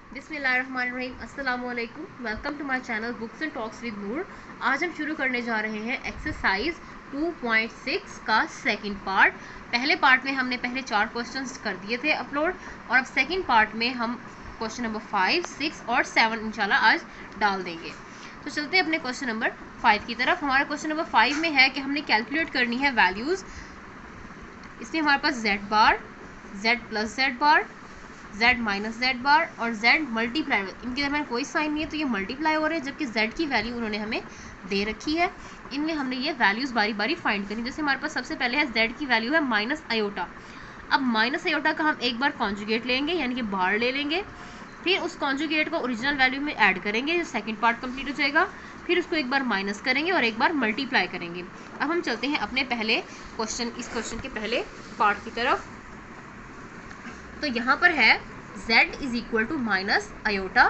बिस्मिल्लाहिर्रहमानिर्रहीम, अस्सलामुअलैकुम। Welcome to my channel books and talks with Noor. आज हम शुरू करने जा रहे हैं एक्सरसाइज 2.6 का सेकंड पार्ट। पहले पार्ट में हमने पहले 4 क्वेश्चंस कर दिए थे अपलोड, और अब सेकंड पार्ट में हम क्वेश्चन नंबर 5, 6 और 7 इंशाल्लाह आज डाल देंगे। तो चलते हैं अपने क्वेश्चन नंबर 5 की तरफ। हमारा क्वेश्चन नंबर 5 में है कि हमने कैलकुलेट करनी है वैल्यूज़। इसमें हमारे पास z bar, z plus z bar, z minus z बार और z मल्टीप्लाई, इनके दरमियान कोई साइन नहीं है तो ये मल्टीप्लाई हो रहे हैं, जबकि z की वैल्यू उन्होंने हमें दे रखी है। इनमें हमने ये वैल्यूज़ बारी बारी फाइंड करनी। जैसे हमारे पास सबसे पहले है z की वैल्यू है माइनस आयोटा। अब माइनस आयोटा का हम एक बार कॉन्जुगेट लेंगे, यानी कि बार ले लेंगे, फिर उस कॉन्जुगेट को ओरिजिनल वैल्यू में ऐड करेंगे, सेकेंड पार्ट कंप्लीट हो जाएगा। फिर उसको एक बार माइनस करेंगे और एक बार मल्टीप्लाई करेंगे। अब हम चलते हैं अपने पहले क्वेश्चन, इस क्वेश्चन के पहले पार्ट की तरफ। तो यहाँ पर है z is equal to minus iota.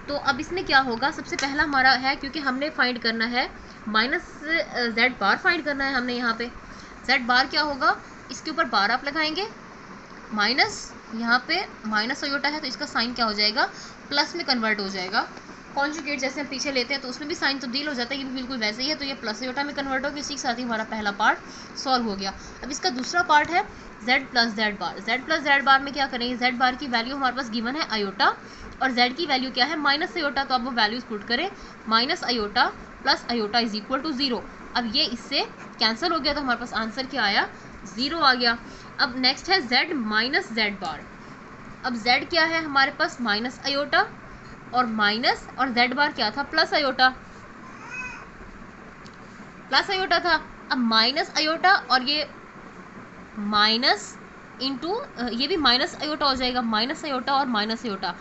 तो अब इसमें क्या होगा, सबसे पहला हमारा है, क्योंकि हमने फाइंड करना है माइनस z बार फाइंड करना है हमने। यहाँ पे z बार क्या होगा, इसके ऊपर बार आप लगाएंगे, माइनस, यहाँ पे माइनस आयोटा है तो इसका साइन क्या हो जाएगा, प्लस में कन्वर्ट हो जाएगा। कॉन्जुगेट जैसे हम पीछे लेते हैं तो उसमें भी साइन तब्दील हो जाता है, ये भी बिल्कुल वैसे ही है, तो ये प्लस आयोटा में कन्वर्ट होगा। इसी के साथ ही हमारा पहला पार्ट सॉल्व हो गया। अब इसका दूसरा पार्ट है z plus z bar. z plus z bar में क्या करेंगे, z बार की वैल्यू हमारे पास गिवन है आयोटा और z की वैल्यू क्या है, माइनस आयोटा। तो अब वो वैल्यूज पुट करें, minus iota plus iota is equal to 0। अब ये इससे कैंसिल हो गया तो हमारे पास आंसर क्या आया, 0 आ गया। अब नेक्स्ट है z माइनस z बार। अब z क्या है हमारे पास, माइनस आयोटा और माइनस, और z बार क्या था, प्लस आयोटा, प्लस आयोटा था। अब माइनस आयोटा और ये माइनस इंटू ये भी माइनस आयोटा हो जाएगा, माइनस आयोटा और माइनस आयोटा,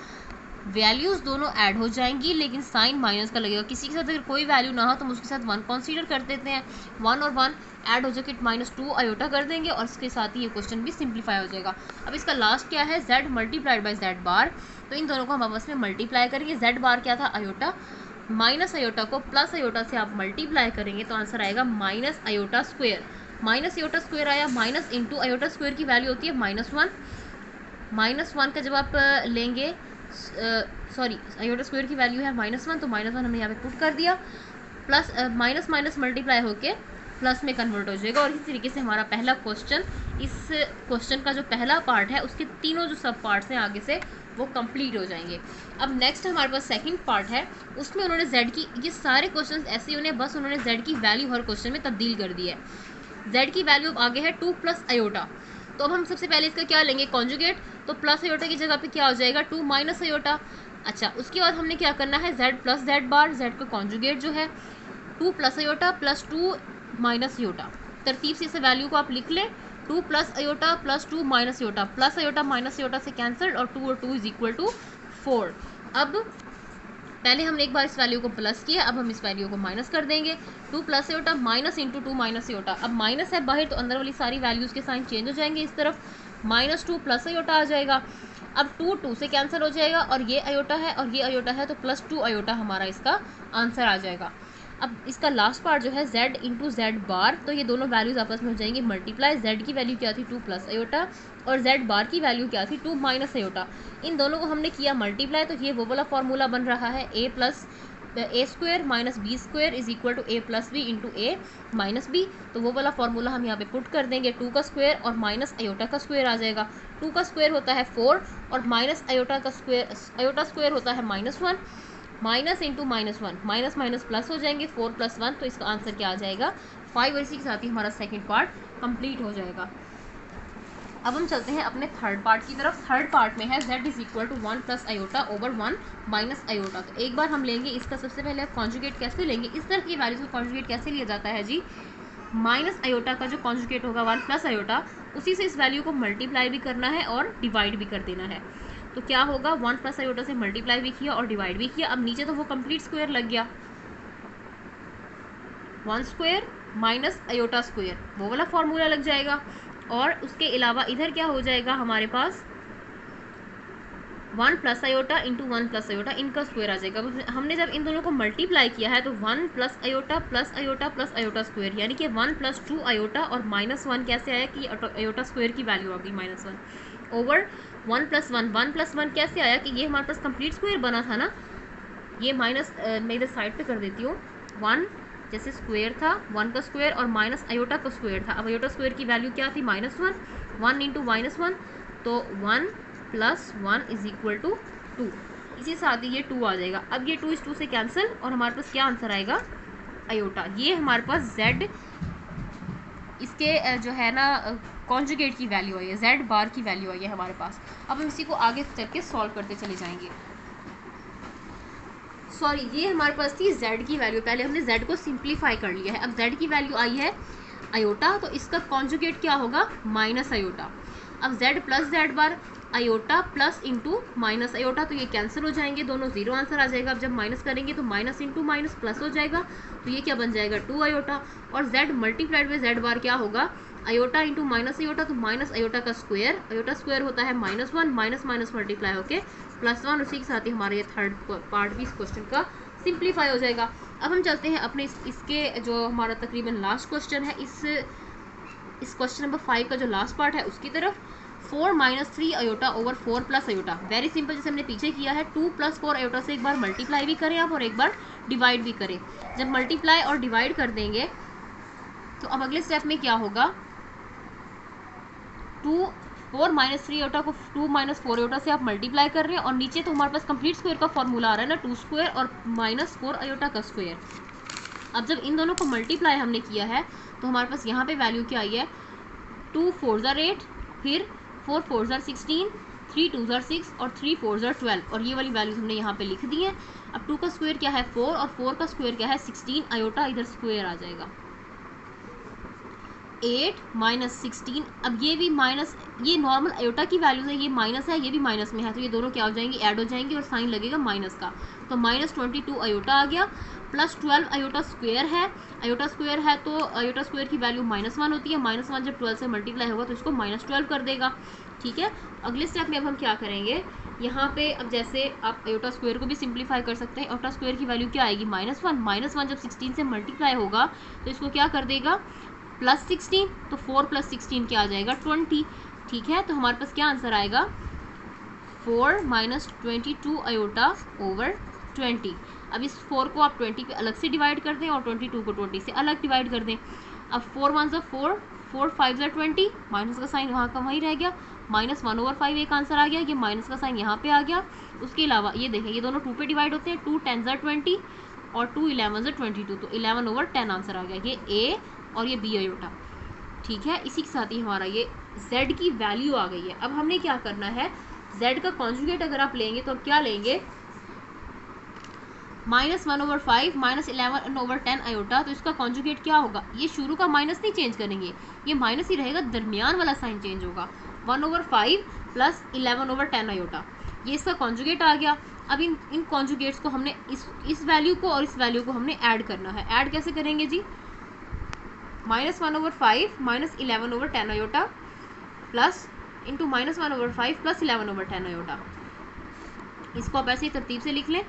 वैल्यूज दोनों ऐड हो जाएंगी लेकिन साइन माइनस का लगेगा। किसी के साथ अगर कोई वैल्यू ना हो तो हम उसके साथ 1 कंसीडर कर देते हैं, 1 और 1 ऐड हो जाके -2 आयोटा कर देंगे और इसके साथ ही ये क्वेश्चन भी सिंप्लीफाई हो जाएगा। अब इसका लास्ट क्या है, z मल्टीप्लाइड बाई z बार। तो इन दोनों को हम आपस में मल्टीप्लाई करेंगे। z बार क्या था, आयोटा, माइनस आयोटा को प्लस आयोटा से आप मल्टीप्लाई करेंगे तो आंसर आएगा minus iota square. Minus iota square आया, माइनस इंटू आयोटा स्क्वेयर की वैल्यू होती है -1। -1 का जब आप लेंगे, सॉरी, आयोटा स्क्वायर की वैल्यू है -1, तो -1 हमने यहाँ पे पुट कर दिया, प्लस माइनस माइनस मल्टीप्लाई होके प्लस में कन्वर्ट हो जाएगा। और इसी तरीके से हमारा पहला क्वेश्चन, इस क्वेश्चन का जो पहला पार्ट है उसके तीनों जो सब पार्ट्स हैं आगे से वो कंप्लीट हो जाएंगे। अब नेक्स्ट हमारे पास सेकंड पार्ट है, उसमें उन्होंने z की, ये सारे क्वेश्चन ऐसे ही उन्हें बस उन्होंने z की वैल्यू हर क्वेश्चन में तब्दील कर दी है। z की वैल्यू अब आगे है 2 प्लस आयोटा। तो अब हम सबसे पहले इसका क्या लेंगे, कॉन्जुगेट। तो प्लस आयोटा की जगह पे क्या हो जाएगा, 2 माइनस आयोटा। अच्छा, उसके बाद हमने क्या करना है, z plus z bar, z का कॉन्जुगेट जो है 2 plus iota plus 2 minus iota. तरतीब से इस वैल्यू को आप लिख लें, 2 plus iota plus 2 minus iota, plus iota minus iota से कैंसल्ड और 2 इज इक्वल टू 4। अब पहले हमने एक बार इस वैल्यू को प्लस किया, अब हम इस वैल्यू को माइनस कर देंगे। 2 plus iota minus into 2 minus iota. अब माइनस है बाहर तो अंदर वाली सारी वैल्यूज़ के साइन चेंज हो जाएंगे, इस तरफ -2 प्लस आयोटा आ जाएगा। अब 2 से कैंसिल हो जाएगा और ये आयोटा है और ये आयोटा है तो +2 आयोटा हमारा इसका आंसर आ जाएगा। अब इसका लास्ट पार्ट जो है z इंटू z बार, तो ये दोनों वैल्यूज़ आपस में हो जाएंगी मल्टीप्लाई। z की वैल्यू क्या थी, 2 प्लस आयोटा, और z बार की वैल्यू क्या थी, 2 माइनस आयोटा। इन दोनों को हमने किया मल्टीप्लाई, तो ये वो वाला फॉर्मूला बन रहा है, a plus A square minus B square is equal to a plus B into A minus B. तो वो वाला फॉर्मूला हम यहाँ पे पुट कर देंगे, 2 का स्क्वायर और माइनस आयोटा का स्क्वायर आ जाएगा। 2 का स्क्वायर होता है 4 और माइनस आयोटा का स्क्वायर, आयोटा स्क्वायर होता है -1, minus into -1, minus minus plus हो जाएंगे, 4 + 1, तो इसका आंसर क्या आ जाएगा, 5। और इसी के साथ ही हमारा सेकेंड पार्ट कंप्लीट हो जाएगा। अब हम चलते हैं अपने थर्ड पार्ट की तरफ। थर्ड पार्ट में है z is equal to 1 plus iota over 1 minus iota. तो एक बार हम लेंगे इसका, सबसे पहले आप कॉन्जुगेट कैसे लेंगे, इस तरह की वैल्यूज को कॉन्जुगेट कैसे लिया जाता है जी, माइनस आयोटा का जो कॉन्जुगेट होगा 1 प्लस आयोटा, उसी से इस वैल्यू को मल्टीप्लाई भी करना है और डिवाइड भी कर देना है। तो क्या होगा, 1 प्लस आयोटा से मल्टीप्लाई भी किया और डिवाइड भी किया। अब नीचे तो वो कंप्लीट स्क्वायर लग गया, 1 स्क्वायर माइनस आयोटा स्क्वायर, वो वाला फॉर्मूला लग जाएगा। और उसके अलावा इधर क्या हो जाएगा हमारे पास, 1 plus iota into 1 plus iota, इनका स्क्वायर आ जाएगा। हमने जब इन दोनों को मल्टीप्लाई किया है तो 1 plus iota plus iota plus iota square, यानी कि 1 + 2 आयोटा और -1 कैसे आया कि आयोटा स्क्वायर की वैल्यू आ गई -1 ओवर 1 + 1 1 + 1 कैसे आया कि ये हमारे पास कंप्लीट स्क्वायर बना था ना, ये माइनस मैं इधर साइड पे कर देती हूँ। 1 जैसे स्क्वायर था, 1 का स्क्वायर और माइनस अयोटा का स्क्वायर था। अब अयोटा स्क्वायर की वैल्यू क्या थी? -1 1 × -1 तो 1 + 1 = 2। इसी साथ ही ये 2 आ जाएगा। अब ये 2 इस 2 से कैंसिल और हमारे पास क्या आंसर आएगा? अयोटा। ये हमारे पास z इसके जो है ना कॉन्जुगेट की वैल्यू आई है, z बार की वैल्यू आई है हमारे पास। अब हम इसी को आगे चल के सॉल्व करते चले जाएंगे। सॉरी, ये हमारे पास थी z की वैल्यू, पहले हमने z को सिंप्लीफाई कर लिया है। अब z की वैल्यू आई है अयोटा, तो इसका कॉन्जुगेट क्या होगा? Minus iota. अब z + z bar iota plus into minus iota, तो ये कैंसिल हो जाएंगे, दोनों जीरो आंसर आ जाएगा। अब जब माइनस करेंगे तो माइनस इंटू माइनस प्लस हो जाएगा, तो ये क्या बन जाएगा? 2 अयोटा। और z मल्टीप्लाइड बाई z बार क्या होगा? अयोटा इंटू माइनस अयोटा, तो माइनस अयोटा का स्क्वायर, अयोटा स्क्वायर होता है -1, माइनस माइनस मल्टीप्लाई होके +1। उसी के साथ ही हमारा ये थर्ड पार्ट भी इस क्वेश्चन का सिंप्लीफाई हो जाएगा। अब हम चलते हैं अपने इसके जो हमारा तकरीबन लास्ट क्वेश्चन है, इस क्वेश्चन नंबर 5 का जो लास्ट पार्ट है उसकी तरफ। 4 - 3 iota over 4 + iota. Very simple, जैसे हमने पीछे किया है। 2 + 4 अयोटा से एक बार मल्टीप्लाई भी करें आप और एक बार डिवाइड भी करें। जब मल्टीप्लाई और डिवाइड कर देंगे तो अब अगले स्टेप में क्या होगा? 4 - 3 अयोटा को 2 - 4 अयोटा से आप मल्टीप्लाई कर रहे हैं और नीचे तो हमारे पास कंप्लीट स्क्वायर का फॉर्मूला आ रहा है ना, 2 स्क्वायर और -4 अयोटा का स्क्वायर। अब जब इन दोनों को मल्टीप्लाई हमने किया है तो हमारे पास यहाँ पे वैल्यू क्या आई है? 2 × 4 = 8, फिर 4 × 4 = 16, 3 × 2 = 6 और 3 × 4 = 12, और ये वाली वैल्यूज हमने यहाँ पे लिख दी हैं। अब 2 का स्क्वायर क्या है? 4 और 4 का स्क्वायर क्या है? 16। अयोटा इधर स्क्वायर आ जाएगा। 8 - 16। अब ये भी माइनस, ये नॉर्मल अयोटा की वैल्यूज है, ये माइनस है, ये भी माइनस में है, तो ये दोनों क्या हो जाएंगे? ऐड हो जाएंगे और साइन लगेगा माइनस का, तो -22 अयोटा आ गया। +12 अयोटा स्क्वायर है, अयोटा स्क्वायर है तो अयोटा स्क्वायर की वैल्यू -1 होती है। -1 जब 12 से मल्टीप्लाई होगा तो इसको -12 कर देगा। ठीक है, अगले स्टेप में अब हम क्या करेंगे? यहाँ पे अब जैसे आप अयोटा स्क्वायर को भी सिंप्लीफाई कर सकते हैं। अयोटा स्क्वायर की वैल्यू क्या आएगी? -1 -1 जब 16 से मल्टीप्लाई होगा तो इसको क्या कर देगा? +16, तो 4 + 16 क्या आ जाएगा? 20। ठीक है, तो हमारे पास क्या आंसर आएगा? 4 - 22 अयोटा ओवर 20। अब इस 4 को आप 20 पे अलग से डिवाइड कर दें और 22 को 20 से अलग डिवाइड कर दें। अब 4 × 1 = 4, 4 × 5 = 20, माइनस का साइन वहाँ का वहीं रह गया, -1/5 एक आंसर आ गया, ये माइनस का साइन यहाँ पे आ गया। उसके अलावा ये देखें, ये दोनों 2 पे डिवाइड होते हैं, 2 × 10 = 20 और 2 × 11 = 22, तो 11/10 आंसर आ गया। ये ए और ये बी अयोटा। ठीक है, इसी के साथ ही हमारा ये z की वैल्यू आ गई है। अब हमने क्या करना है? z का कॉन्जुगेट अगर आप लेंगे तो अब क्या लेंगे? -1/5 -11/10 अयोटा, तो इसका कॉन्जुगेट क्या होगा? ये शुरू का माइनस नहीं चेंज करेंगे, ये माइनस ही रहेगा, दरमियान वाला साइन चेंज होगा। 1/5 + 11/10 अयोटा, ये इसका कॉन्जुगेट आ गया। अब इन कॉन्जुगेट्स को हमने इस वैल्यू को और इस वैल्यू को हमने ऐड करना है। ऐड कैसे करेंगे जी? -1/5 -11/10 अयोटा प्लस इंटू -1/5 + 11/10 अयोटा। इसको आप ऐसे ही तरतीब से लिख लें,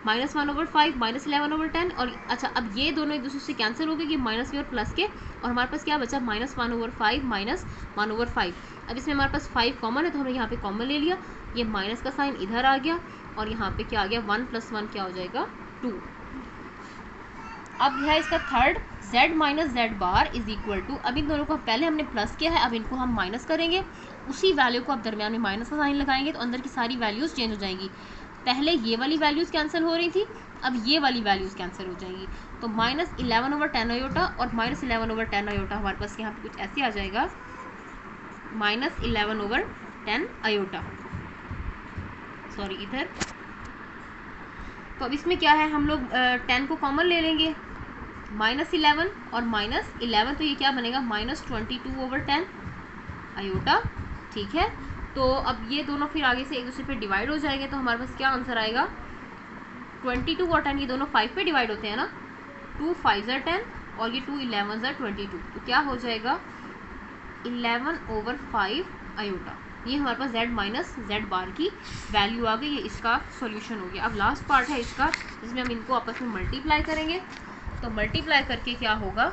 -1/5 -11/10। और अच्छा, अब ये दोनों एक दूसरे से कैंसिल हो गए, ये माइनस के और प्लस के, और हमारे पास क्या बचा? -1/5 -1/5। अब इसमें हमारे पास 5 कॉमन है तो हमने यहाँ पे कॉमन ले लिया, ये माइनस का साइन इधर आ गया और यहाँ पे क्या आ गया? 1 + 1 क्या हो जाएगा? 2। अब है इसका थर्ड, z - z बार = अब इन दोनों को पहले हमने प्लस किया है, अब इनको हम माइनस करेंगे। उसी वैल्यू को आप दरमियान में माइनस का साइन लगाएंगे तो अंदर की सारी वैल्यूज़ चेंज हो जाएंगी। पहले ये वाली वैल्यूज़ कैंसिल हो रही थी, अब ये वाली वैल्यूज़ कैंसिल हो जाएंगी, तो -11/10 अयोटा और -11/10 अयोटा हमारे पास यहाँ पे कुछ ऐसे आ जाएगा, -11/10 अयोटा। सॉरी, इधर। तो अब इसमें क्या है? हम लोग 10 को कॉमन ले लेंगे, -11 और -11, तो ये क्या बनेगा? -22/10 अयोटा। ठीक है, तो अब ये दोनों फिर आगे से एक दूसरे पे डिवाइड हो जाएंगे, तो हमारे पास क्या आंसर आएगा? 22 और 10 ये दोनों 5 पे डिवाइड होते हैं ना, 2 × 5 = 10 और ये 2 × 11 = 22, तो क्या हो जाएगा? 11/5 अयोटा। ये हमारे पास z - z बार की वैल्यू आ गई, ये इसका सॉल्यूशन हो गया। अब लास्ट पार्ट है इसका, जिसमें हम इनको आपस में मल्टीप्लाई करेंगे। तो मल्टीप्लाई करके क्या होगा?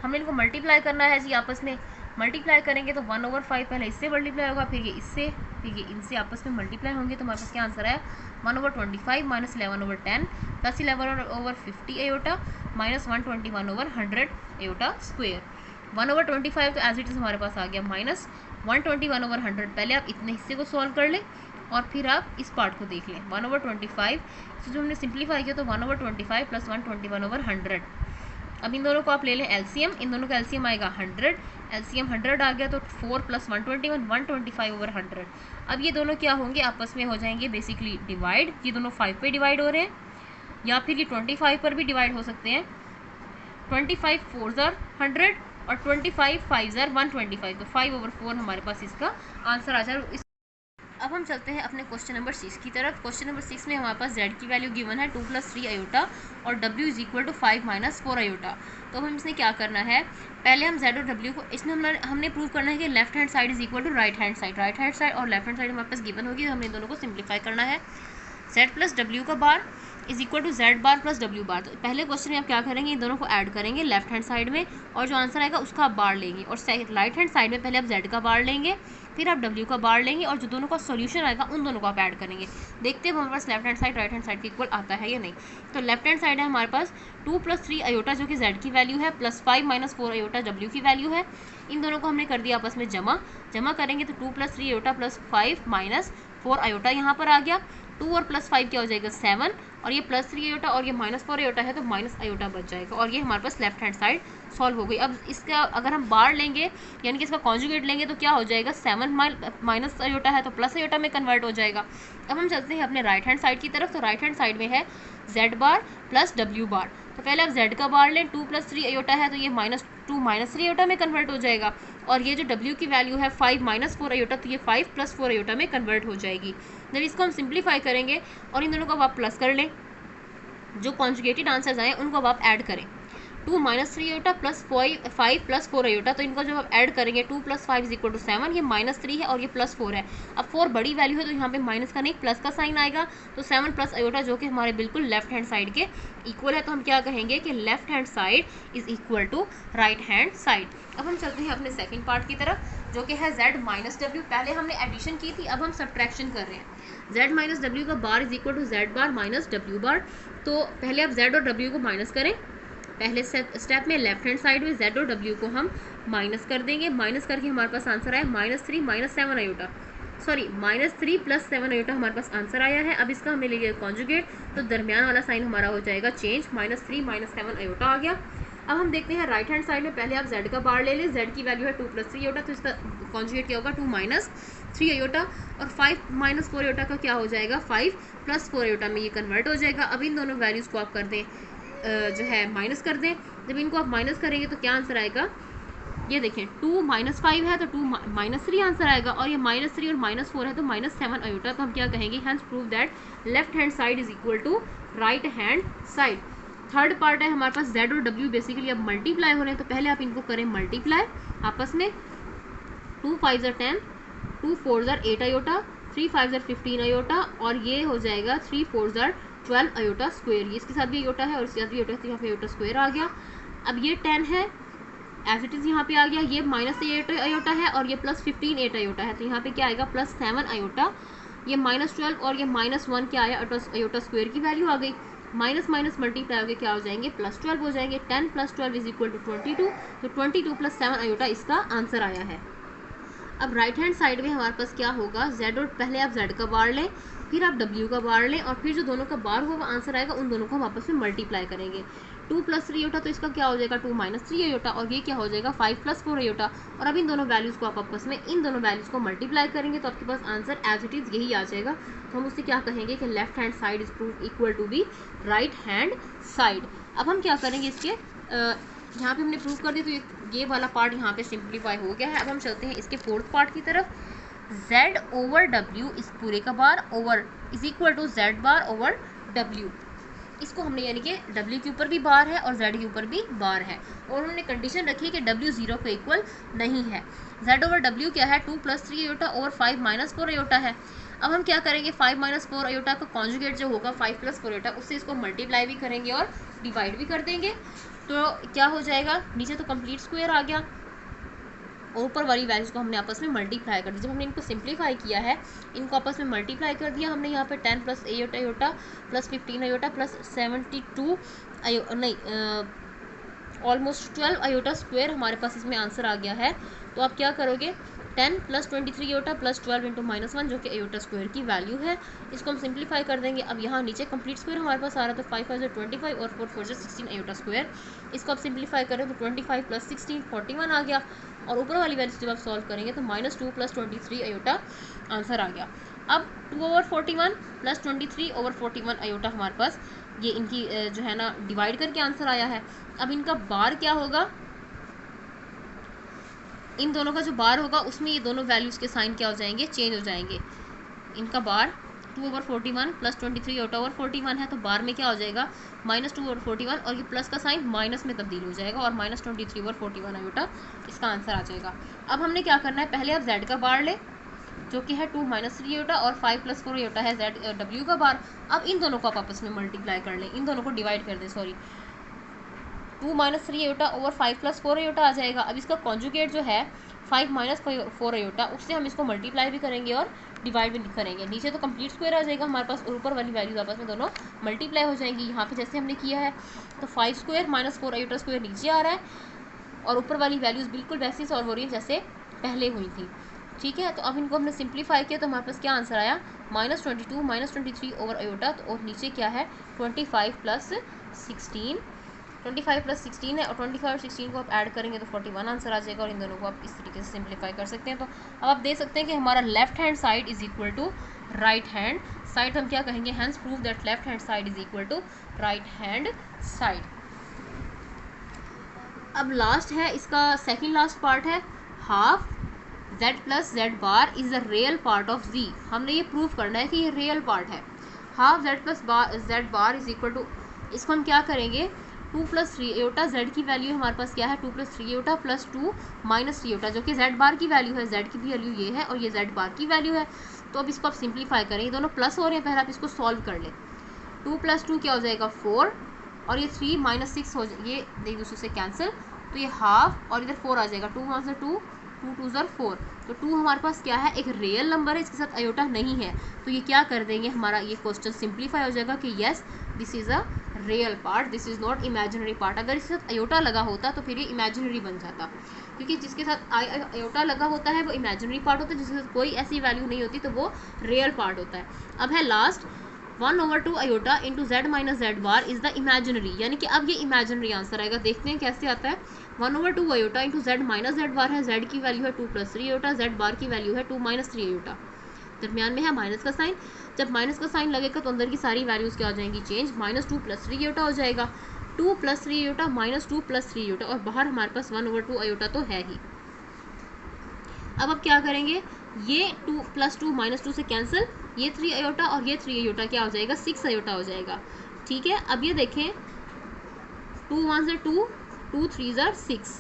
हमें इनको मल्टीप्लाई करना है जी आपस में। मल्टीप्लाई करेंगे तो 1/5 पहले इससे मल्टीप्लाई होगा, फिर ये इससे, फिर ये इनसे आपस में मल्टीप्लाई होंगे, तो हमारे पास क्या आंसर है 1/25 minus 11/10 plus 11/50 iota minus 121/100 iota square. 1/25 तो एज इट इज़ हमारे पास आ गया माइनस 121/100। पहले आप इतने हिस्से को सॉल्व कर लें और फिर आप इस पार्ट को देख लें। 1/25 तो जो हमने सिंप्लीफाई किया तो 1/25 प्लस 121/100। अब इन दोनों को आप ले लें एलसीएम, इन दोनों का एलसीएम आएगा 100, एलसीएम 100 आ गया तो 4 प्लस 121 125/100। अब ये दोनों क्या होंगे, आपस में हो जाएंगे बेसिकली डिवाइड। ये दोनों 5 पे डिवाइड हो रहे हैं या फिर ये 25 पर भी डिवाइड हो सकते हैं। 25 4 ज़ार 100 और 25 5 ज़ार 125, तो 5/4 हमारे पास इसका आंसर आ जाए। अब हम चलते हैं अपने क्वेश्चन नंबर 6 की तरफ। क्वेश्चन नंबर 6 में हमारे पास z की वैल्यू गिवन है 2 + 3 आयोटा और w is equal to 5 - 4 iota. तो हम इसमें क्या करना है, पहले हम z और w को, इसमें हमने प्रूव करना है कि left hand side is equal to right hand side. Right hand side और लेफ्ट हैंड साइड हमारे पास गिवन होगी, तो हमने दोनों को सिंप्लीफाई करना है। z प्लस w का bar is equal to z bar plus w bar. तो पहले क्वेश्चन में आप क्या करेंगे, इन दोनों को ऐड करेंगे लेफ्ट हैंड साइड में और जो आंसर आएगा उसका आप बार लेंगे, और राइट हैंड साइड में पहले आप z का बार लेंगे, फिर आप w का बार लेंगे और जो दोनों का सॉल्यूशन आएगा उन दोनों को आप ऐड करेंगे। देखते हैं हमारे पास left hand side right hand side के इक्वल आता है या नहीं। तो लेफ्ट हैंड साइड है हमारे पास 2 + 3 आयोटा जो कि z की वैल्यू है प्लस 5 - 4 आयोटा w की वैल्यू है। इन दोनों को हमने कर दिया आपस में जमा करेंगे तो 2 + 3 आयोटा प्लस 5 - 4 आयोटा यहाँ पर आ गया। 2 और प्लस 5 क्या हो जाएगा 7, और ये प्लस 3 आयोटा और ये -4 आयोटा है तो माइनस आयोटा बच जाएगा, और ये हमारे पास लेफ्ट हैंड साइड सॉल्व हो गई। अब इसका अगर हम बार लेंगे यानी कि इसका कॉन्जुगेट लेंगे तो क्या हो जाएगा, 7 माइनस आयोटा है तो प्लस आयोटा में कन्वर्ट हो जाएगा। अब हम चलते हैं अपने राइट हैंड साइड की तरफ। तो राइट हैंड साइड में है z bar plus w bar. तो पहले आप z का बार लें, 2 + 3 आयोटा है तो ये -2 -3 आयोटा में कन्वर्ट हो जाएगा, और ये जो w की वैल्यू है 5 - 4 आयोटा तो ये 5 + 4 आयोटा में कन्वर्ट हो जाएगी। जब इसको हम सिंप्लीफाई करेंगे और इन दोनों को आप प्लस कर लें, जो कॉन्जुगेटेड आंसर्स आए उनको अब आप ऐड करें। 2 - 3 आयोटा प्लस 5 + 4 आयोटा, तो इनको जब आप ऐड करेंगे 2 + 5 = 7, ये -3 है और ये +4 है। अब 4 बड़ी वैल्यू है तो यहाँ पे माइनस का नहीं प्लस का साइन आएगा, तो 7 + आयोटा जो कि हमारे बिल्कुल लेफ्ट हैंड साइड के इक्वल है, तो हम क्या कहेंगे कि left hand side is equal to right hand side. अब हम चलते हैं अपने सेकेंड पार्ट की तरफ जो कि है z - w। पहले हमने एडिशन की थी, अब हम सब्ट्रैक्शन कर रहे हैं। z - w का bar is equal to z bar minus w bar. तो पहले आप z और w को माइनस करें। पहले स्टेप में लेफ्ट हैंड साइड में z और w को हम माइनस कर देंगे। माइनस करके हमारे पास आंसर आया -3 - 7 आयोटा, सॉरी -3 + 7 आयोटा हमारे पास आंसर आया है। अब इसका हमने ले लिया कॉन्जुगेट, तो दरमियान वाला साइन हमारा हो जाएगा चेंज, -3 - 7 आयोटा आ गया। अब हम देखते हैं राइट हैंड साइड में, पहले आप z का बार ले लें। z की वैल्यू है 2 + 3 आयोटा, तो इसका कॉन्जुगेट क्या होगा 2 - 3 आयोटा, और 5 - 4 आयोटा का क्या हो जाएगा 5 + 4 आयोटा में ये कन्वर्ट हो जाएगा। अब इन दोनों वैल्यूज़ को आप कर दें, जो है माइनस कर दें। जब इनको आप माइनस करेंगे तो क्या आंसर आएगा, ये देखें 2 - 5 है तो 2 - 3 आंसर आएगा, और ये -3 और -4 है तो -7 आयोटा। तो हम क्या कहेंगे, hence prove that left hand side is equal to right hand side. Third part है हमारे पास z और w बेसिकली अब मल्टीप्लाई हो रहे हैं, तो पहले आप इनको करें मल्टीप्लाई आपस में। 2 × 5 = 10, 2 × 4 = 8 आयोटा, 3 × 5 = 15 आयोटा, और ये हो जाएगा 3 × 4 = 12 आयोटा स्क्वायर। ये इसके साथ भी आयोटा है और इसके साथ भी आयोटा है, तो यहाँ पे आयोटा स्क्वायर आ गया। अब ये 10 है एज इट इज़ यहाँ पे आ गया, ये -8 आयोटा है और ये +15 8 आयोटा है, तो यहाँ पे क्या आएगा +7 आयोटा। ये -12 और ये -1 क्या आया, आयोटा स्क्वायर की वैल्यू आ गई। माइनस माइनस मल्टीप्लाई होकर क्या हो जाएंगे +12 हो जाएंगे। 10 + 12 = 22, तो 22 + 7 आयोटा इसका आंसर आया है। अब राइट हैंड साइड में हमारे पास क्या होगा, z, और पहले आप z का बार लें, फिर आप w का बार लें, और फिर जो दोनों का बार होगा आंसर आएगा उन दोनों को हम आपस में मल्टीप्लाई करेंगे। 2 + 3 आयोटा, तो इसका क्या हो जाएगा 2 - 3 आयोटा, और ये क्या हो जाएगा 5 + 4 आयोटा। और अब इन दोनों वैल्यूज़ को आप आपस में इन दोनों वैल्यूज़ को मल्टीप्लाई करेंगे तो आपके पास आंसर एज इट इज़ यही आ जाएगा। तो हम उससे क्या कहेंगे कि left hand side is equal to be right hand side. अब हम क्या करेंगे, इसके यहाँ पे हमने प्रूव कर दी, तो ये वाला पार्ट यहाँ पे सिंप्लीफाई हो गया है। अब हम चलते हैं इसके फोर्थ पार्ट की तरफ। z/w इस पूरे का bar over is equal to z bar over w। इसको हमने यानी कि w के ऊपर भी बार है और z के ऊपर भी बार है, और हमने कंडीशन रखी है कि w 0 के इक्वल नहीं है। z/w क्या है 2 + 3 आयोटा और 5 - 4 आयोटा है। अब हम क्या करेंगे, 5 - 4 आयोटा का कॉन्जुगेट जो होगा 5 + 4 आयोटा, उससे इसको मल्टीप्लाई भी करेंगे और डिवाइड भी कर देंगे, तो क्या हो जाएगा, नीचे तो कंप्लीट स्क्वायर आ गया, और ऊपर वाली वैल्यूज़ को हमने आपस में मल्टीप्लाई कर दिया। जब हमने इनको सिंप्लीफाई किया है, इनको आपस में मल्टीप्लाई कर दिया हमने, यहाँ पे 10 plus iota plus 15 iota plus 72 almost 12 iota square हमारे पास इसमें आंसर आ गया है। तो आप क्या करोगे, 10 प्लस 23 आयोटा प्लस 12 इंटू -1 जो कि आयोटा स्क्वायर की वैल्यू है, इसको हम सिंप्लीफाई कर देंगे। अब यहाँ नीचे कंप्लीट स्क्वायर हमारे पास आ रहा है, तो 5 5 25 और 4 4 16 आयोटा स्क्वायर। इसको आप सिंप्लीफाई करें तो 25 प्लस 16 41 आ गया, और ऊपर वाली वैल्यू जब आप सॉल्व करेंगे तो -2 प्लस 23 आयोटा आंसर आ गया। अब 2/41 प्लस 23/41 आयोटा हमारे पास ये इनकी जो है ना डिवाइड करके आंसर आया है। अब इनका बार क्या होगा, इन दोनों का जो बार होगा उसमें ये दोनों वैल्यूज़ के साइन क्या हो जाएंगे, चेंज हो जाएंगे। इनका बार 2/41 प्लस 23/41 है, तो बार में क्या हो जाएगा -2/41, और ये प्लस का साइन माइनस में तब्दील हो जाएगा और -23/41 आयोटा इसका आंसर आ जाएगा। अब हमने क्या करना है, पहले आप z का बार ले जो कि है 2 - 3 आयोटा, और 5 + 4 आयोटा है w का बार। अब इन दोनों को आप आपस में मल्टीप्लाई कर लें, इन दोनों को डिवाइड कर दें, सॉरी 2 - 3 आयोटा ओवर 5 + 4 आयोटा आ जाएगा। अब इसका कॉन्जुगेट जो है 5 - 4 आयोटा, उससे हम इसको मल्टीप्लाई भी करेंगे और डिवाइड भी करेंगे। नीचे तो कंप्लीट स्क्वायर आ जाएगा हमारे पास, और ऊपर वाली वैल्यूज आपस में दोनों मल्टीप्लाई हो जाएंगी। यहाँ पे जैसे हमने किया है, तो 5 स्क्वायर -4 आयोटा स्क्वायर नीचे आ रहा है, और ऊपर वाली वैल्यूज बिल्कुल वैसी सॉल्व हो रही है जैसे पहले हुई थी। ठीक है, तो अब इनको हमने सिंप्लीफाई किया तो हमारे पास क्या आंसर आया, -22 -23 ओवर आयोटा, और नीचे क्या है 25 + 16, 25 + 16 है, और 25 और 16 को आप ऐड करेंगे तो 41 आंसर आ जाएगा, और इन दोनों को आप इस तरीके से सिंप्लीफाई कर सकते हैं। तो अब आप देख सकते हैं कि हमारा left hand side is equal to right hand side. हम क्या कहेंगे, hence prove that left hand side is equal to right hand side. अब लास्ट है इसका सेकेंड लास्ट पार्ट है, half z + z bar is the real part of z। हमने ये prove करना है कि ये रियल पार्ट है। Half z + z bar is equal to, इसको हम क्या करेंगे, 2 + 3 आयोटा, z की वैल्यू हमारे पास क्या है 2 + 3 आयोटा प्लस 2 - 3 आयोटा, जो कि z बार की वैल्यू है, z की भी वैल्यू ये है और ये z बार की वैल्यू है। तो अब इसको आप सिंप्लीफाई करें, ये दोनों प्लस हो रहे हैं, पहले आप इसको सॉल्व कर लें। 2 + 2 क्या हो जाएगा 4, और ये 3 - 6 हो ये एक दूसरे से कैंसिल, तो ये हाफ और इधर 4 आ जाएगा, 2 × 2 2 2 ज़र 4, तो 2 हमारे पास क्या है, एक रियल नंबर है, इसके साथ आयोटा नहीं है, तो ये क्या कर देंगे, हमारा ये क्वेश्चन सिंप्लीफाई हो जाएगा कि yes this is a real part, this is not imaginary part. अगर इसके साथ आयोटा लगा होता तो फिर ये इमेजिनरी बन जाता, क्योंकि जिसके साथ आयोटा लगा होता है वो इमेजिनरी पार्ट होता है, जिसके साथ कोई ऐसी वैल्यू नहीं होती तो वो रियल पार्ट होता है। अब है last 1/2 iota into z - z bar is the imaginary, यानी कि अब ये इमेजिनरी आंसर आएगा। देखते हैं कैसे आता है, 1/2 आयोटा इंटू z - z बार है, z की वैल्यू है 2 + 3 आयोटा, z बार की वैल्यू है 2 - 3 आयोटा, दरमियान में है माइनस का साइन। जब माइनस का साइन लगेगा तो अंदर की सारी वैल्यूज़ क्या हो जाएंगी, चेंज, -2 + 3 आयोटा हो जाएगा, 2 + 3 आयोटा -2 + 3 आयोटा, और बाहर हमारे पास 1/2 आयोटा तो है ही। अब आप क्या करेंगे, ये 2 + 2 -2 से कैंसिल, ये 3 आयोटा और ये 3 आयोटा क्या हो जाएगा 6 आयोटा हो जाएगा। ठीक है, अब ये देखें 2 × 1 = 2, 2 × 3 = 6,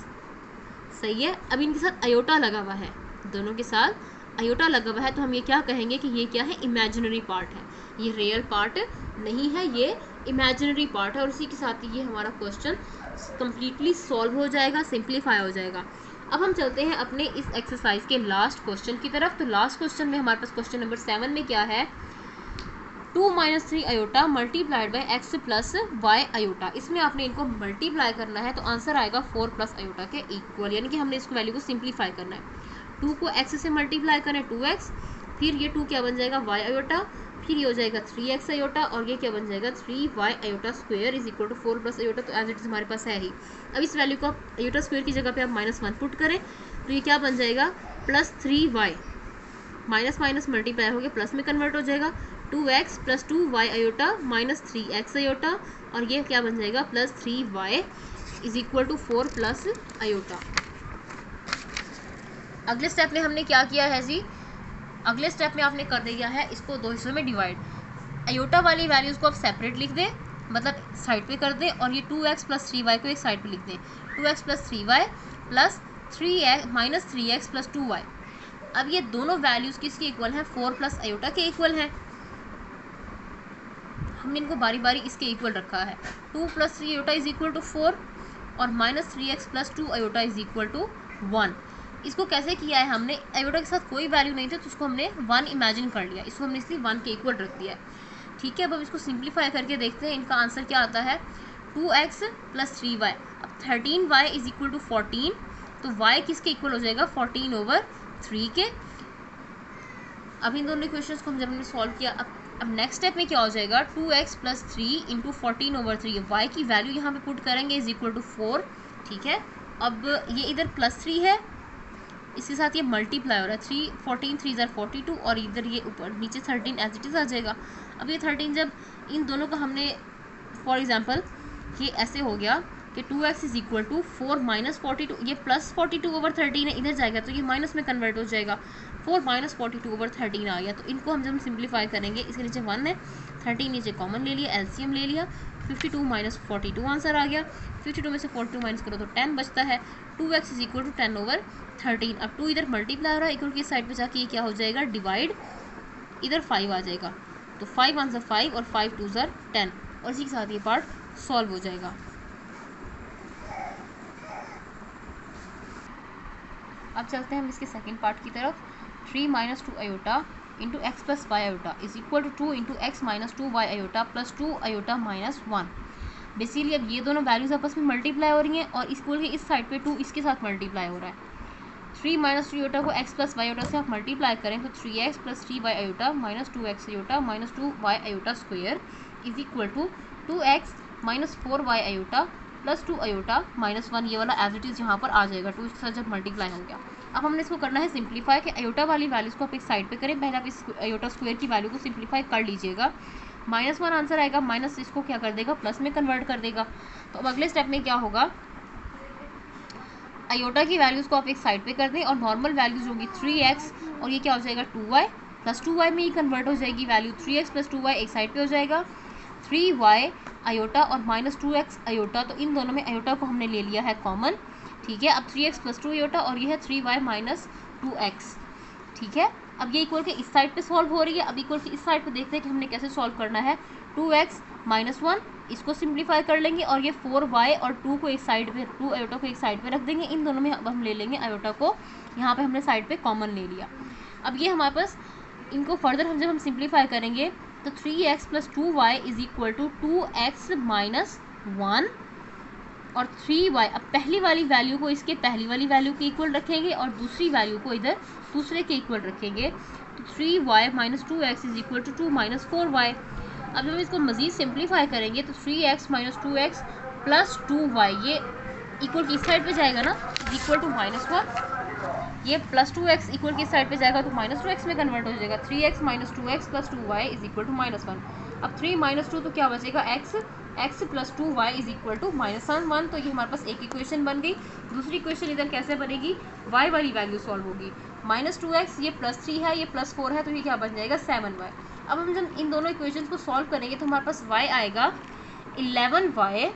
सही है। अब इनके साथ आयोटा लगा हुआ है, दोनों के साथ आयोटा लगा हुआ है, तो हम ये क्या कहेंगे कि ये क्या है, इमेजिनरी पार्ट है, ये रियल पार्ट नहीं है, ये इमेजिनरी पार्ट है, और उसी के साथ ही ये हमारा क्वेश्चन कम्प्लीटली सॉल्व हो जाएगा, सिंप्लीफाई हो जाएगा। अब हम चलते हैं अपने इस एक्सरसाइज के लास्ट क्वेश्चन की तरफ। तो लास्ट क्वेश्चन में हमारे पास क्वेश्चन नंबर 7 में क्या है, 2 - 3 iota multiplied by x + y iota. इसमें आपने इनको मल्टीप्लाई करना है तो आंसर आएगा 4 + आयोटा के इक्वल, यानी कि हमने इसको वैल्यू को सिंप्लीफाई करना है। 2 को x से मल्टीप्लाई करें 2x, फिर ये 2 क्या बन जाएगा y आयोटा, फिर ये हो जाएगा 3x आयोटा, और ये क्या बन जाएगा 3y iota square is equal to 4 + iota, तो एज इट इज हमारे पास है ही। अब इस वैल्यू को आप आयोटा स्क्वायर की जगह पे आप -1 पुट करें तो ये क्या बन जाएगा +3y, माइनस माइनस मल्टीप्लाई हो गया प्लस में कन्वर्ट हो जाएगा, 2x + 2y iota -3x iota, और ये क्या बन जाएगा +3y is equal to 4 + iota. अगले स्टेप में हमने क्या किया है जी, अगले स्टेप में आपने कर दिया है इसको दो हिस्सों में डिवाइड। आयोटा वाली वैल्यूज़ को आप सेपरेट लिख दें, मतलब साइड पे कर दें, और ये 2x + 3y को एक साइड पे लिख दें, 2x + 3y + 3x + 2y। अब ये दोनों वैल्यूज़ किसके इक्वल हैं, 4 + आयोटा के इक्वल हैं। हमने इनको बारी बारी इसके इक्वल रखा है, 2 + 3 आयोटा इज इक्वल टू 4 और -3x + 2 iota is equal to 1। इसको कैसे किया है हमने, आयोटा के साथ कोई वैल्यू नहीं थी तो उसको हमने 1 इमेजिन कर लिया, इसको हमने इसलिए 1 के इक्वल रख दिया है। ठीक है, अब हम इसको सिंप्लीफाई करके देखते हैं इनका आंसर क्या आता है। 2x + 3y। अब 13y इज इक्वल टू 14, तो y किसके इक्वल हो जाएगा 14/3 के। अब इन दोनों इक्वेशंस को हम जब हमने सॉल्व किया, अब नेक्स्ट स्टेप में क्या हो जाएगा 2x + 3 × 14/3, y की वैल्यू यहाँ पे पुट करेंगे इज इक्वल टू 4। ठीक है, अब ये इधर +3 है, इसके साथ ये मल्टीप्लाई हो रहा है, 3 14 3 42 और इधर ये ऊपर नीचे 13 एज इट इज़ आ जाएगा। अब ये 13 जब इन दोनों का हमने फॉर एग्जांपल ये ऐसे हो गया कि 2x इज इक्वल टू 4 - 42, ये +42/13 है, इधर जाएगा तो ये माइनस में कन्वर्ट हो जाएगा, 4 - 42/13 आ गया। तो इनको हम जब सिंप्लीफाई करेंगे, इसके नीचे 1 है, 13 नीचे कॉमन ले लिया, एलसीएम ले लिया, 52 - 42 आंसर आ गया। 52 में से 42 माइनस करो तो 10 बचता है। 2x is equal to 10/13। अब 2 इधर मल्टीप्लाई हो रहा है, इक्वल की साइड पे जाके ये क्या हो जाएगा डिवाइड, इधर 5 आ जाएगा, तो 5 आंसर 5 और 5 2 10, और इसी के साथ ये पार्ट सॉल्व हो जाएगा। अब चलते हैं हम इसके सेकंड पार्ट की तरफ। 3 - 2 iota into X plus Y iota is equal to 2 × x - 2 y iota plus 2 iota - 1। Basically अब ये दोनों वैल्यूज आपस में मल्टीप्लाई हो रही हैं और इक्वल के इस साइड पे 2 इसके साथ मल्टीप्लाई हो रहा है। 3 - 3 आयोटा को x प्लस वाई आयोटा से आप मल्टीप्लाई करें तो 3x + 3y iota - 2x iota - 2y iota square is equal to 2x - 4y iota plus 2 iota -1। ये वाला एज इट इज़ यहाँ पर आ जाएगा, 2 इसके साथ जब मल्टीप्लाई हो गया। अब हमने इसको करना है सिंप्लीफाई, कि आयोटा वाली वैल्यूज़ को आप एक साइड पे करें, पहले आप इस आयोटा स्क्वायर की वैल्यू को सिंप्लीफाई कर लीजिएगा। -1 आंसर आएगा, माइनस इसको क्या कर देगा प्लस में कन्वर्ट कर देगा। तो अब अगले स्टेप में क्या होगा, आयोटा की वैल्यूज़ को आप एक साइड पे कर दें और नॉर्मल वैल्यूज़ होगी 3x और ये क्या हो जाएगा 2y प्लस 2y में ही कन्वर्ट हो जाएगी वैल्यू, 3x + 2y एक साइड पे हो जाएगा, 3y आयोटा और -2x आयोटा, तो इन दोनों में आयोटा को हमने ले लिया है कॉमन। ठीक है, अब 3x + 2 आयोटा और ये है 3y - 2x। ठीक है, अब ये इक्वल के इस साइड पे सॉल्व हो रही है। अब इक्वल के इस साइड पे देखते हैं कि हमने कैसे सॉल्व करना है। 2x - 1 इसको सिंप्लीफाई कर लेंगे और ये 4y और 2 को एक साइड पे, 2 आयोटा को एक साइड पे रख देंगे। इन दोनों में अब हम ले लेंगे आयोटा को, यहाँ पे हमने साइड पे कॉमन ले लिया। अब ये हमारे पास, इनको फर्दर हम जब हम सिंप्लीफाई करेंगे तो 3x + 2y is equal to 2x - 1 और 3y। अब पहली वाली वैल्यू को इसके पहली वाली वैल्यू के इक्वल रखेंगे और दूसरी वैल्यू को इधर दूसरे के इक्वल रखेंगे, तो 3y - 2x is equal to 2 - 4y। अब जब हम इसको मज़ीद सिंप्लीफाई करेंगे तो 3x - 2x प्लस 2y, ये इक्वल की साइड पे जाएगा ना, इक्वल टू -1, ये प्लस 2x इक्वल की साइड पे जाएगा तो -2x में कन्वर्ट हो जाएगा, 3x - 2x plus 2y is equal to -1। अब 3 - 2 तो क्या बचेगा x plus 2y is equal to -1। तो ये हमारे पास एक इक्वेशन बन गई। दूसरी इक्वेशन इधर कैसे बनेगी, y वाली वैल्यू सॉल्व होगी, -2x ये +3 है, ये +4 है, तो ये क्या बन जाएगा 7y। अब हम जब इन दोनों इक्वेशंस को सॉल्व करेंगे तो हमारे पास y आएगा 11y,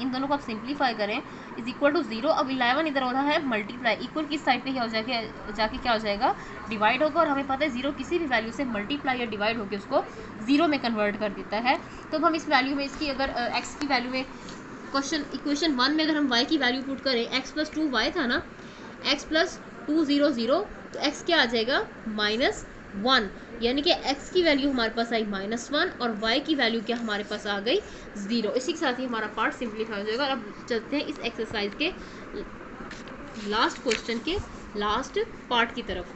इन दोनों को आप सिंप्लीफाई करें इज इक्वल टू 0। अब 11 इधर हो रहा है मल्टीप्लाई, इक्वल की साइड पे क्या हो जाएगा, जाके क्या हो जाएगा डिवाइड होगा, और हमें पता है 0 किसी भी वैल्यू से मल्टीप्लाई या डिवाइड होकर उसको 0 में कन्वर्ट कर देता है। तो हम इस वैल्यू में इसकी अगर x की वैल्यू में इक्वेशन 1 में अगर हम y की वैल्यू पुट करें, x + 2y था ना, x + 2 0 0, तो x क्या आ जाएगा -1, यानी कि x की वैल्यू हमारे पास आई -1 और y की वैल्यू क्या हमारे पास आ गई 0। इसी के साथ ही हमारा पार्ट सिंप्लीफाई हो जाएगा। और अब चलते हैं इस एक्सरसाइज के लास्ट क्वेश्चन के लास्ट पार्ट की तरफ।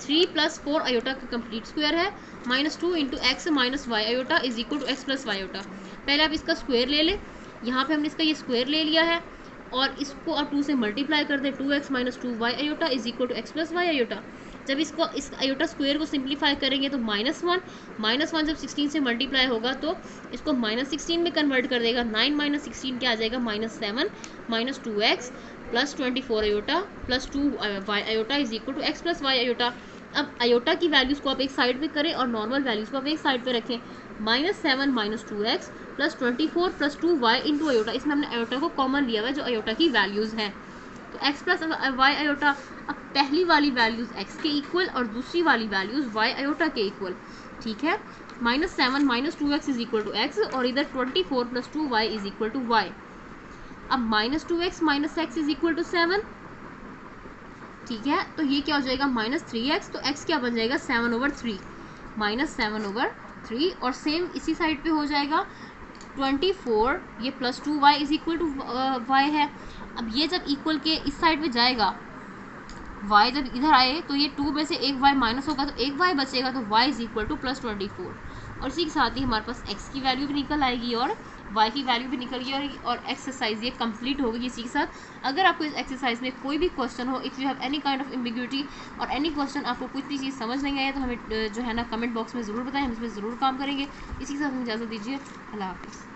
3 + 4 आयोटा का कंप्लीट स्क्वायर है, -2 × x - y iota is equal to x + y iota. पहले आप इसका स्क्वायर ले लें, यहाँ पे हमने इसका ये स्क्वायर ले लिया है और इसको आप 2 से मल्टीप्लाई कर दें, 2x - 2y iota is equal to x + y iota. जब इसको इस आयोटा स्क्वायर को सिंप्लीफाई करेंगे तो -1 जब 16 से मल्टीप्लाई होगा तो इसको -16 में कन्वर्ट कर देगा, 9 - 16 क्या आ जाएगा -7 - 2x plus 24 iota plus 2y iota is equal to x + y iota. अब आयोटा की वैल्यूज़ को आप एक साइड पे करें और नॉर्मल वैल्यूज़ को आप एक साइड पे रखें, -7 - 2x plus 24 plus 2y into iota, इसमें हमने आयोटा को कॉमन लिया हुआ है जो आयोटा की वैल्यूज़ हैं। तो x + y आयोटा, अब पहली वाली वैल्यूज़ x के इक्वल और दूसरी वाली वैल्यूज़ y आयोटा के इक्वल। ठीक है, -7 - 2x is equal to x और इधर 24 plus 2y is equal to y। अब -2x - x is equal to 7, ठीक है, तो ये क्या हो जाएगा -3x, तो x क्या बन जाएगा 7/3, -7/3। और सेम इसी साइड पे हो जाएगा 24, ये +2y is equal to y है। अब ये जब इक्वल के इस साइड में जाएगा, y जब इधर आए तो ये 2 में से एक y माइनस होगा तो एक y बचेगा, तो y इज इक्वल टू +24। और इसी के साथ ही हमारे पास x की वैल्यू भी निकल आएगी और y की वैल्यू भी निकल गई और एक्सरसाइज ये कंप्लीट हो गई इसी के साथ। अगर आपको इस एक्सरसाइज में कोई भी क्वेश्चन हो, if you have any kind of ambiguity और एनी क्वेश्चन, आपको कुछ भी चीज़ समझ नहीं आया तो हमें जो है ना कमेंट बॉक्स में ज़रूर बताएं, हम इसमें ज़रूर काम करेंगे। इसी के साथ हमें इजाज़त दीजिए, अल्लाह हाफिज़।